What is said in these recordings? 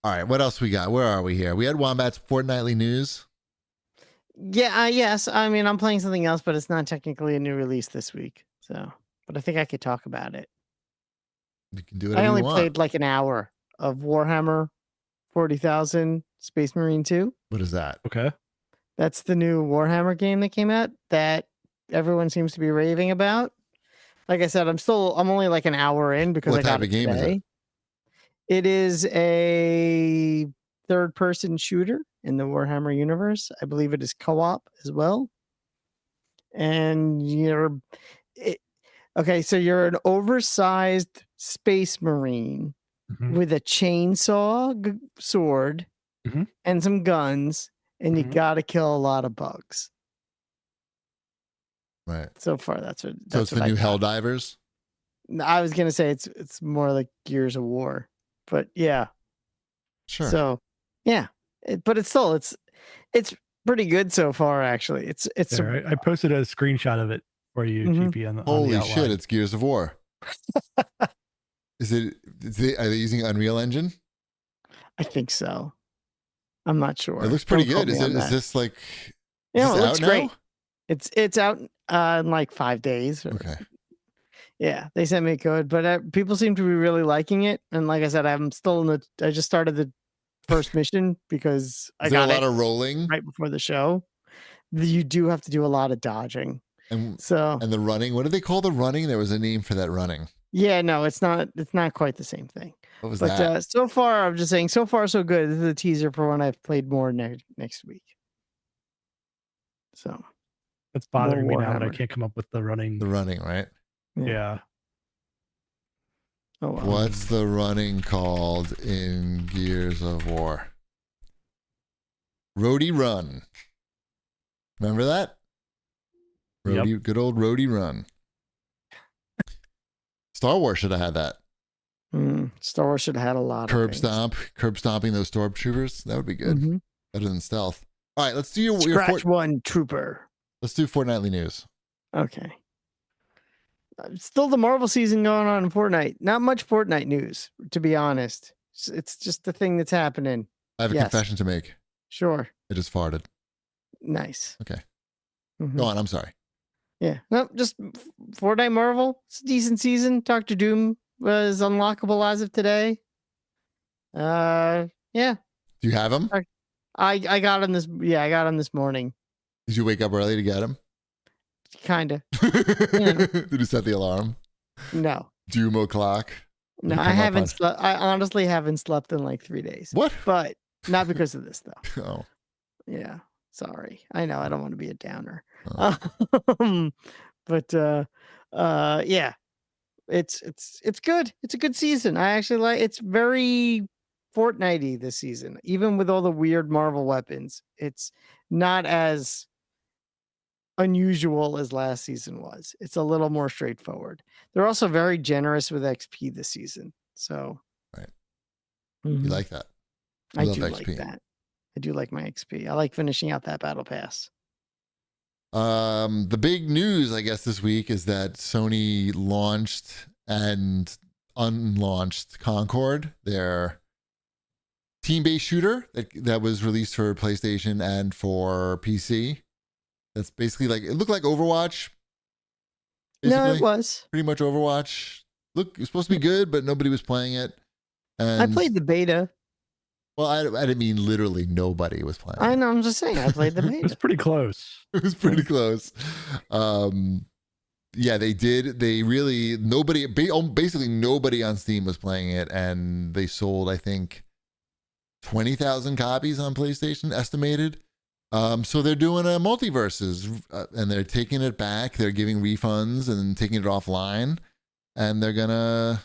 All right, what else we got? Where are we here? We had Wombat's fortnightly news. Yeah, yes. I mean, I'm playing something else, but it's not technically a new release this week. So, but I think I could talk about it. You can do I whatever you only want. played like an hour of Warhammer 40,000 Space Marine 2. What is that? Okay. That's the new Warhammer game that came out that everyone seems to be raving about. Like I said, I'm only like an hour in because What I got type it of game is today. it? It is a third-person shooter in the Warhammer universe. I believe it is co-op as well. And okay, so you're an oversized space marine with a chainsaw sword and some guns, and you got to kill a lot of bugs. Right. So far, that's what. So it's the new Helldivers. I was gonna say it's more like Gears of War, but yeah. Sure. So yeah, but it's pretty good so far. Actually, it's. There, I posted a screenshot of it for you, GP. On the Holy shit! It's Gears of War. Are they using Unreal Engine? I think so. I'm not sure. It looks pretty good. Is this like? Yeah, it looks great. It's out in like 5 days. Okay. Yeah, they sent me a code, but people seem to be really liking it. And like I said, I'm still I just started the first mission because I got a lot of rolling right before the show. You do have to do a lot of dodging. And the running. What do they call the running? There was a name for that running. Yeah, no, it's not quite the same thing. What was that? So far, I'm just saying, so far so good. This is a teaser for when I've played more next week. So that's bothering me now that I can't come up with the running. The running, right? Yeah. Oh, wow. What's the running called in Gears of War? Roadie Run. Remember that? Roadie, yep. Good old Roadie Run. Star Wars should have had that. Star Wars should have had a lot curb of stomping those stormtroopers. That would be good. Mm-hmm. Better than stealth. All right, let's do your Scratch one trooper. Let's do fortnightly news. Okay. Still the Marvel season going on in Fortnite. Not much Fortnite news, to be honest. It's just the thing that's happening. I have a confession to make. Sure. I just farted. Nice. Okay. Go on. I'm sorry. Yeah. No, just Fortnite Marvel. It's a decent season. Dr. Doom was unlockable as of today. Yeah. Do you have him? I got him this. Yeah, I got him this morning. Did you wake up early to get him? Kinda. Did you set the alarm? No. Doom o'clock? No, I haven't slept. I honestly haven't slept in like 3 days. What? But not because of this though. Oh. Yeah. Sorry. I know I don't want to be a downer. Oh. But yeah. It's good. It's a good season. I actually like it's very Fortnite-y this season. Even with all the weird Marvel weapons, it's not as unusual as last season was. It's a little more straightforward. They're also very generous with XP this season. So right. You like that? I do like that. I do like my XP. I like finishing out that battle pass. The big news, I guess, this week is that Sony launched and unlaunched Concord, their team-based shooter that was released for PlayStation and for PC. That's basically like, it looked like Overwatch. No, it was pretty much Overwatch. Look, it was supposed to be good, but nobody was playing it. And I played the beta. Well, I didn't mean literally nobody was playing. I know. I'm just saying I played the beta. It was pretty close. It was pretty close. Yeah, they did. They really, basically nobody on Steam was playing it. And they sold, I think, 20,000 copies on PlayStation, estimated. So they're doing a multiverses and they're taking it back. They're giving refunds and taking it offline. And they're going to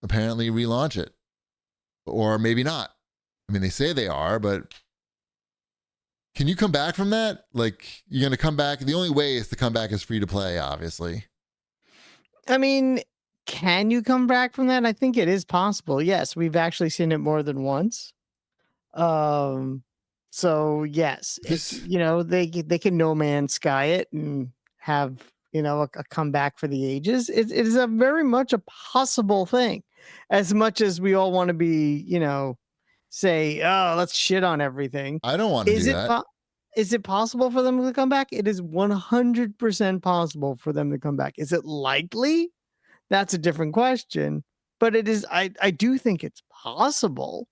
apparently relaunch it. Or maybe not. I mean, they say they are, but can you come back from that? Like, you're going to come back. The only way is to come back as free to play, obviously. I mean, can you come back from that? I think it is possible. Yes, we've actually seen it more than once. So yes, they can No Man's Sky it and have, a comeback for the ages. It is a very much a possible thing, as much as we all want to be, say, oh, let's shit on everything. I don't want to do that. Is it possible for them to come back? It is 100% possible for them to come back. Is it likely? That's a different question. But it is. I do think it's possible.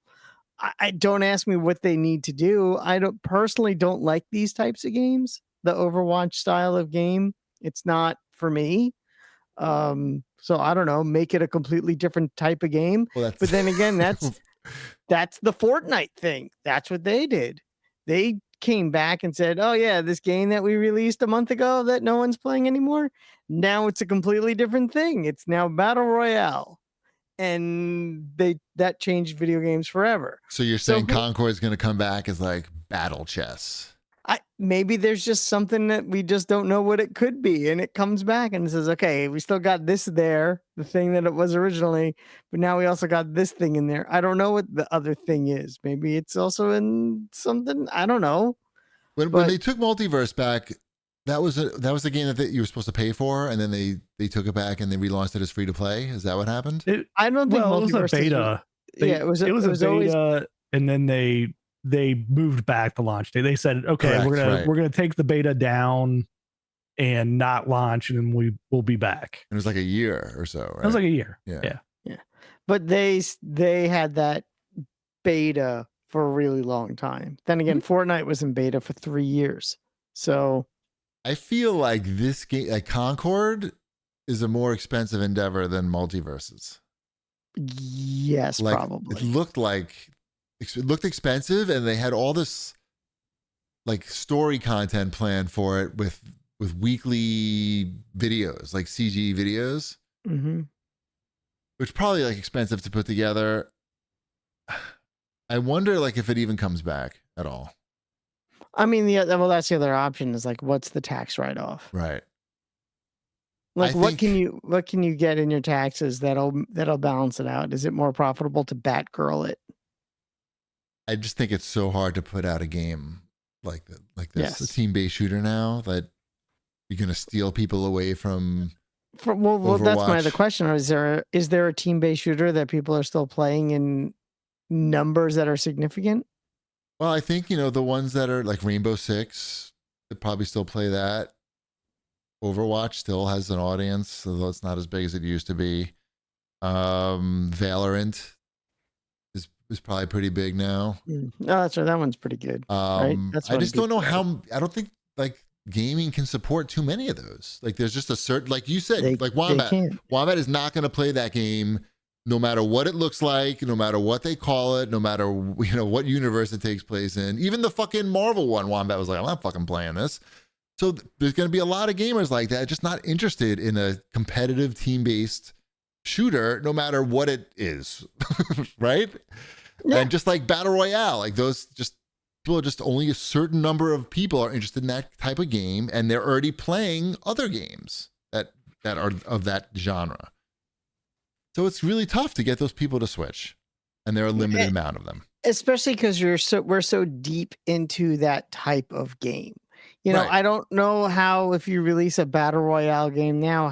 I don't ask me what they need to do. I don't like these types of games. The Overwatch style of game. It's not for me. So I don't know. Make it a completely different type of game. Well, but then again, that's the Fortnite thing. That's what they did. They came back and said, oh yeah, this game that we released a month ago that no one's playing anymore, now it's a completely different thing. It's now Battle Royale. And that changed video games forever. So you're saying Concord is going to come back as like battle chess? Maybe there's just something that we just don't know what it could be, and it comes back and says, okay, we still got this there, the thing that it was originally, but now we also got this thing in there. I don't know what the other thing is. Maybe it's also in something. I don't know. When they took Multiverse back, that was a game that you were supposed to pay for, and then they took it back and they relaunched it as free to play. Is that what happened? I don't think Multiverse it was a beta. It was a beta, always... and then they moved back the launch date. They said, okay, Correct, we're gonna take the beta down and not launch, and then we'll be back. It was like a year or so, right? It was like a year. Yeah. But they had that beta for a really long time. Then again, Fortnite was in beta for 3 years. So I feel like this game, like Concord, is a more expensive endeavor than Multiverses. Yes, like, probably. It looked expensive, and they had all this like story content planned for it with weekly videos, like CG videos, which probably like expensive to put together. I wonder like if it even comes back at all. I mean, that's the other option is like, what's the tax write-off? Right. Like, what can you get in your taxes that'll balance it out? Is it more profitable to Batgirl it? I just think it's so hard to put out a game like this, yes. A team-based shooter now that you're going to steal people away from. Well, that's my other question. Is there a team-based shooter that people are still playing in numbers that are significant? Well, I think, the ones that are like Rainbow Six, they probably still play that. Overwatch still has an audience, although it's not as big as it used to be. Valorant is probably pretty big now. No, that's right. That one's pretty good. Right? I just don't know how. I don't think like gaming can support too many of those. Like there's just a certain, like you said, like Wombat is not going to play that game no matter what it looks like, no matter what they call it, no matter what universe it takes place in. Even the fucking Marvel one, Wombat was like, I'm not fucking playing this. So there's going to be a lot of gamers like that just not interested in a competitive team-based shooter, no matter what it is, right? Yeah. And just like Battle Royale, like those only a certain number of people are interested in that type of game, and they're already playing other games that are of that genre. So it's really tough to get those people to switch, and there are a limited amount of them. Especially because we're so deep into that type of game. Right. I don't know how, if you release a Battle Royale game now,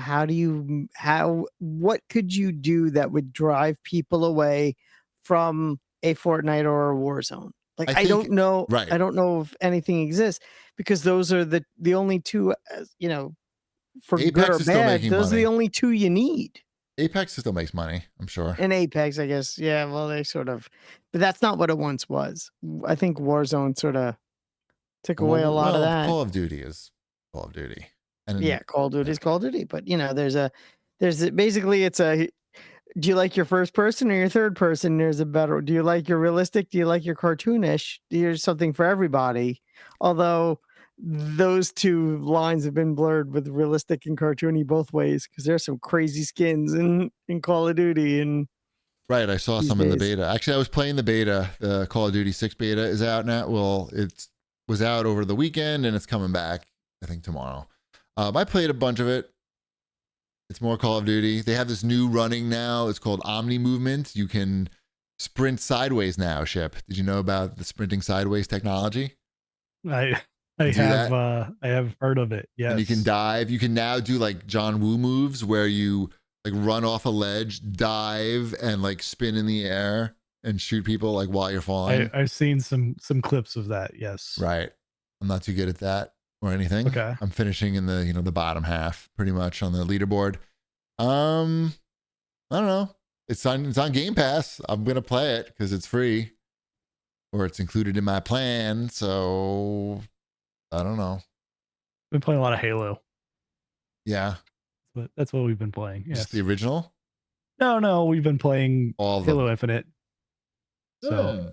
what could you do that would drive people away from a Fortnite or a Warzone? Like, I don't know. Right. I don't know if anything exists, because those are the only two, for Apex good or is still bad, making those money. are the only two you need. Apex still makes money, I'm sure. And Apex, I guess. Yeah, well, they sort of, but that's not what it once was. I think Warzone sort of took away a lot of that. Call of Duty is Call of Duty. And Call of Duty is Call of Duty, but basically it's a, do you like your first person or your third person? There's a better, do you like your realistic? Do you like your cartoonish? There's something for everybody. Although those two lines have been blurred with realistic and cartoony both ways, because there's some crazy skins in Call of Duty. And right, I saw some in the beta. Actually, I was playing the beta. The Call of Duty 6 beta is out now. Well, it was out over the weekend, and it's coming back, I think, tomorrow. I played a bunch of it. It's more Call of Duty. They have this new running now. It's called Omni Movement. You can sprint sideways now, Ship. Did you know about the sprinting sideways technology? I have heard of it. Yes. And you can dive. You can now do like John Woo moves where you like run off a ledge, dive, and like spin in the air and shoot people like while you're falling. I've seen some clips of that. Yes. Right. I'm not too good at that or anything. Okay. I'm finishing in the the bottom half pretty much on the leaderboard. I don't know. It's on Game Pass. I'm gonna play it because it's free, or it's included in my plan. So I don't know. Been playing a lot of Halo. Yeah. But that's what we've been playing. Yes. Just the original? No, we've been playing all of Halo them. Infinite. So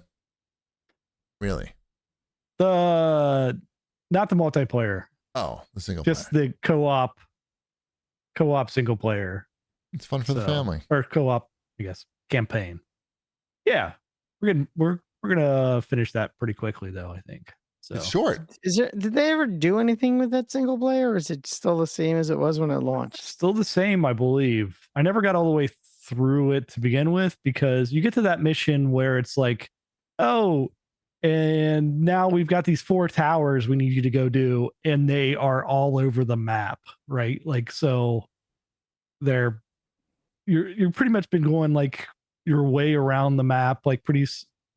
really? Not the multiplayer. Oh, the single just player. The co-op single player. It's fun for the family. Or co-op, I guess, campaign. Yeah. We're gonna finish that pretty quickly though, I think. So it's short. Did they ever do anything with that single player, or is it still the same as it was when it launched? Still the same, I believe. I never got all the way through it to begin with, because you get to that mission where it's like, oh, and now we've got these 4 towers we need you to go do, and they are all over the map, right? Like, so you're pretty much been going like your way around the map, like pretty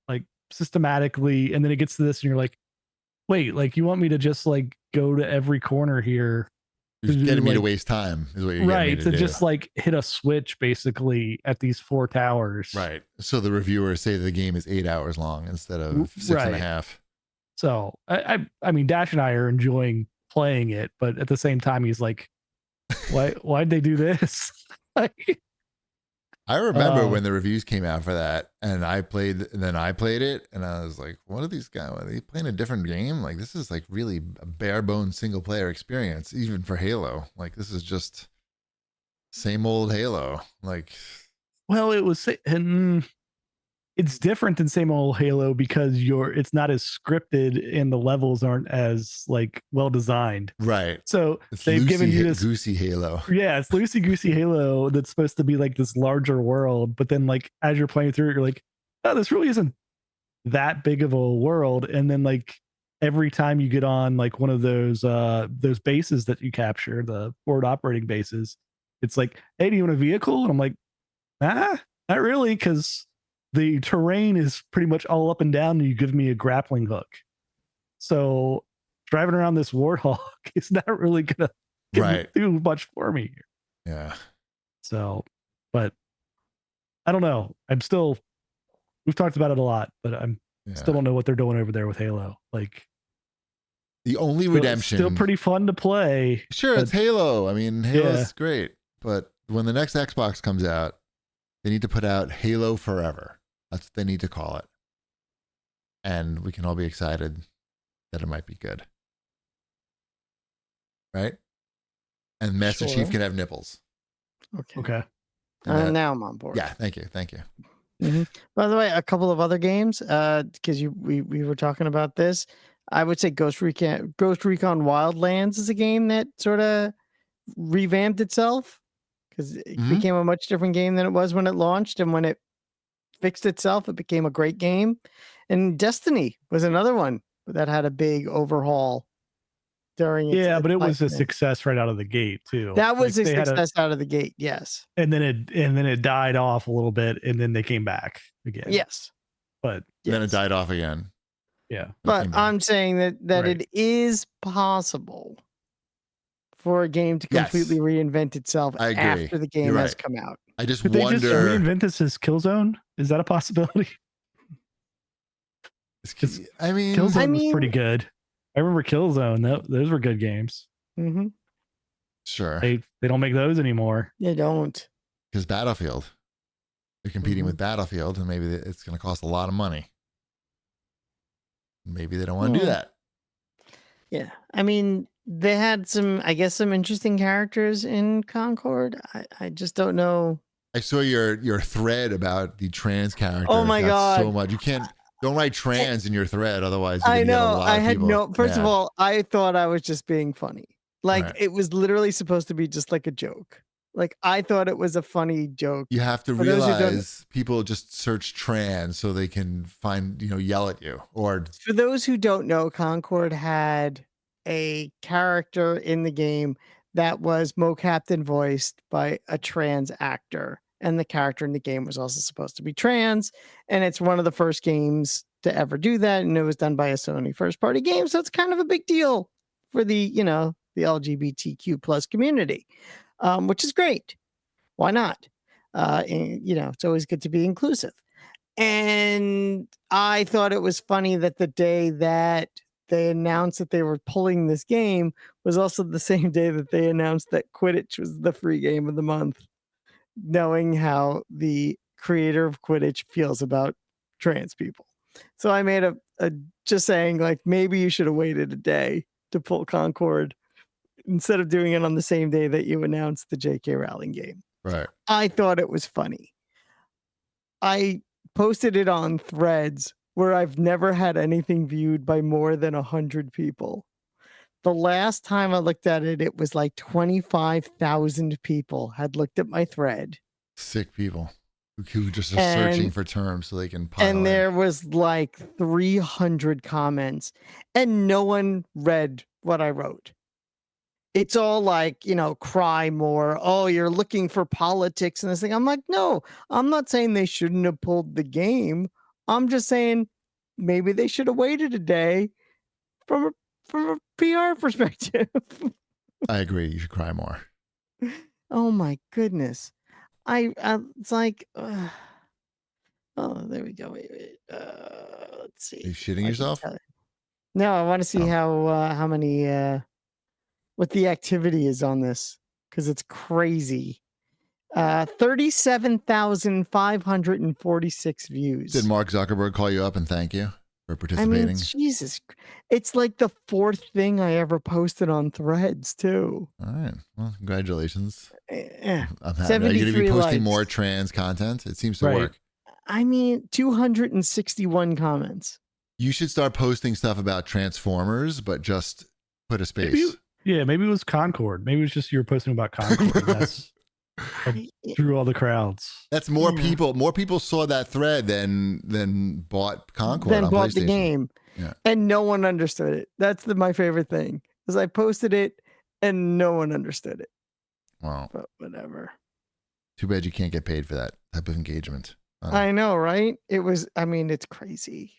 like systematically, and then it gets to this and you're like, wait, like you want me to just like go to every corner here? You're getting me to waste time is what you're right, getting me to do. just like hit a switch basically at these 4 towers. Right. So the reviewers say the game is 8 hours long instead of 6.5. So I mean, Dash and I are enjoying playing it, but at the same time, he's like, why'd they do this? Like, I remember when the reviews came out for that, and I played it, and I was like, what are these guys? Are they playing a different game? Like, this is like really a bare bones single player experience, even for Halo. Like, this is just same old Halo. Like, well, it's different than same old Halo because it's not as scripted and the levels aren't as like well designed. Right. So they've given you this goosey Halo. Yeah, it's loosey goosey Halo that's supposed to be like this larger world, but then like as you're playing through it, you're like, oh, this really isn't that big of a world. And then like every time you get on like one of those bases that you capture, the forward operating bases, it's like, hey, do you want a vehicle? And I'm like, not really, because the terrain is pretty much all up and down and you give me a grappling hook. So driving around this Warthog is not really gonna do much for me here. Yeah. So, but I don't know. We've talked about it a lot, but still don't know what they're doing over there with Halo. Like, the only redemption, still pretty fun to play. Sure, it's Halo. I mean, Halo's great, but when the next Xbox comes out, they need to put out Halo Forever. That's what they need to call it. And we can all be excited that it might be good. Right? And Master Chief can have nipples. Okay. Now I'm on board. Yeah, thank you. Mm-hmm. By the way, a couple of other games, because we were talking about this. I would say Ghost Recon Wildlands is a game that sort of revamped itself, because it became a much different game than it was when it launched, and when it fixed itself, it became a great game. And Destiny was another one that had a big overhaul during its but it was a success right out of the gate too. That was a success out of the gate, yes. And then it died off a little bit, and then they came back again. Yes. But then it died off again. Yeah. But I'm saying that it is possible for a game to completely reinvent itself after the game has come out. I just Could wonder. They just reinvent this as Killzone? Is that a possibility? I mean, Killzone was pretty good. I remember Killzone. Those were good games. Mm-hmm. Sure. They don't make those anymore. They don't. Because Battlefield. They're competing with Battlefield, and maybe it's going to cost a lot of money. Maybe they don't want to do that. Yeah. I mean, they had some interesting characters in Concord. I just don't know. I saw your thread about the trans character. Oh my God. So much. You don't write trans in your thread, otherwise I know. First of all, I thought I was just being funny. Like, it was literally supposed to be just like a joke. Like, I thought it was a funny joke. You have to realize people just search trans so they can find, yell at you. Or for those who don't know, Concord had a character in the game that was mocapped and voiced by a trans actor. and the character in the game was also supposed to be trans, and it's one of the first games to ever do that, and it was done by a Sony first-party game, so it's kind of a big deal for the LGBTQ plus community, which is great. Why not? And, it's always good to be inclusive. And I thought it was funny that the day that they announced that they were pulling this game was also the same day that they announced that Quidditch was the free game of the month, knowing how the creator of Quidditch feels about trans people. So I made a just saying, like, maybe you should have waited a day to pull Concord instead of doing it on the same day that you announced the J.K. Rowling game. Right. I thought it was funny. I posted it on Threads, where I've never had anything viewed by more than 100 people. The last time I looked at it, it was like 25,000 people had looked at my thread. Sick people who just are searching for terms so they can pile And in. there was like 300 comments, and no one read what I wrote. It's all like, cry more. Oh, you're looking for politics and this thing. I'm like, no, I'm not saying they shouldn't have pulled the game. I'm just saying maybe they should have waited a day from a PR perspective. I agree. You should cry more. Oh my goodness. It's like, oh, there we go. Wait. Let's see. Are you shitting yourself? No, I want to see how many, what the activity is on this, because it's crazy. 37,546 views. Did Mark Zuckerberg call you up and thank you for participating? I mean, Jesus, it's like the 4th thing I ever posted on Threads too. All right, well, congratulations. Yeah. I'm happy. Are you going to be posting likes. more trans content? It seems to work. I mean, 261 comments. You should start posting stuff about Transformers, but just put a space. Maybe it was Concord. Maybe it was just you were posting about Concord. That's drew all the crowds. That's more people. More people saw that thread than bought Concord. Then bought the game, and no one understood it. That's my favorite thing, is I posted it and no one understood it. Wow. But whatever. Too bad you can't get paid for that type of engagement. I know, right? It's crazy.